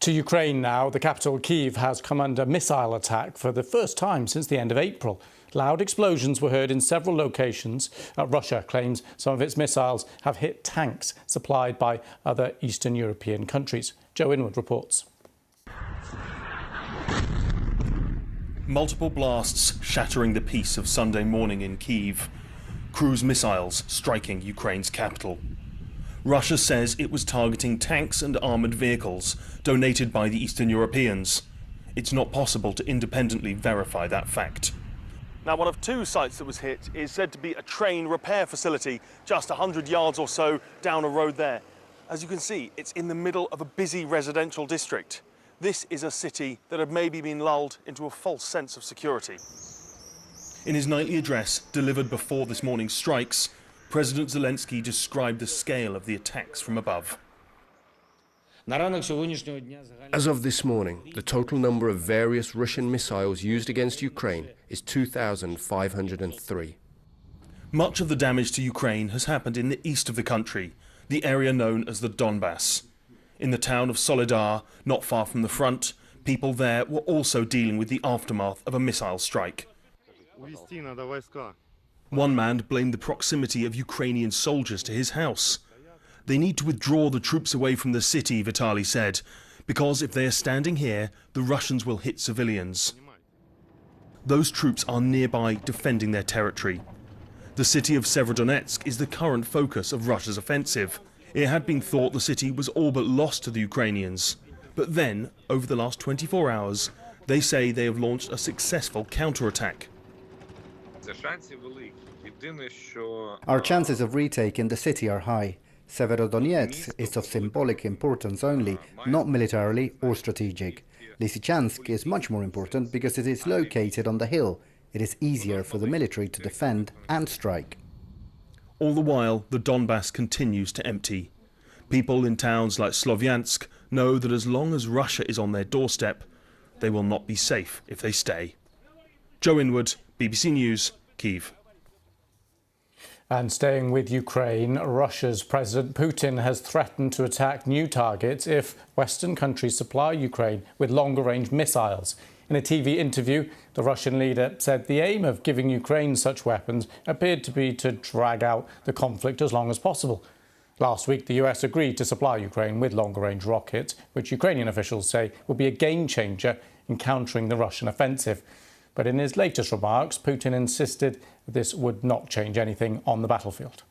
To Ukraine now, the capital Kyiv has come under missile attack for the first time since the end of April. Loud explosions were heard in several locations. Russia claims some of its missiles have hit tanks supplied by other Eastern European countries. Joe Inwood reports. Multiple blasts shattering the peace of Sunday morning in Kyiv. Cruise missiles striking Ukraine's capital. Russia says it was targeting tanks and armoured vehicles donated by the Eastern Europeans. It's not possible to independently verify that fact. Now, one of two sites that was hit is said to be a train repair facility just 100 yards or so down a road there. As you can see, it's in the middle of a busy residential district. This is a city that had maybe been lulled into a false sense of security. In his nightly address delivered before this morning's strikes, President Zelensky described the scale of the attacks from above. As of this morning, the total number of various Russian missiles used against Ukraine is 2,503. Much of the damage to Ukraine has happened in the east of the country, the area known as the Donbass. In the town of Soledar, not far from the front, people there were also dealing with the aftermath of a missile strike. One man blamed the proximity of Ukrainian soldiers to his house. They need to withdraw the troops away from the city, Vitaly said, because if they are standing here, the Russians will hit civilians. Those troops are nearby defending their territory. The city of Severodonetsk is the current focus of Russia's offensive. It had been thought the city was all but lost to the Ukrainians. But then, over the last 24 hours, they say they have launched a successful counterattack. Our chances of retaking the city are high. Severodonetsk is of symbolic importance only, not militarily or strategic. Lysychansk is much more important because it is located on the hill. It is easier for the military to defend and strike. All the while, the Donbass continues to empty. People in towns like Slovyansk know that as long as Russia is on their doorstep, they will not be safe if they stay. Joe Inwood, BBC News, Kyiv. And staying with Ukraine, Russia's President Putin has threatened to attack new targets if Western countries supply Ukraine with longer-range missiles. In a TV interview, the Russian leader said the aim of giving Ukraine such weapons appeared to be to drag out the conflict as long as possible. Last week, the US agreed to supply Ukraine with longer-range rockets, which Ukrainian officials say will be a game-changer in countering the Russian offensive. But in his latest remarks, Putin insisted this would not change anything on the battlefield.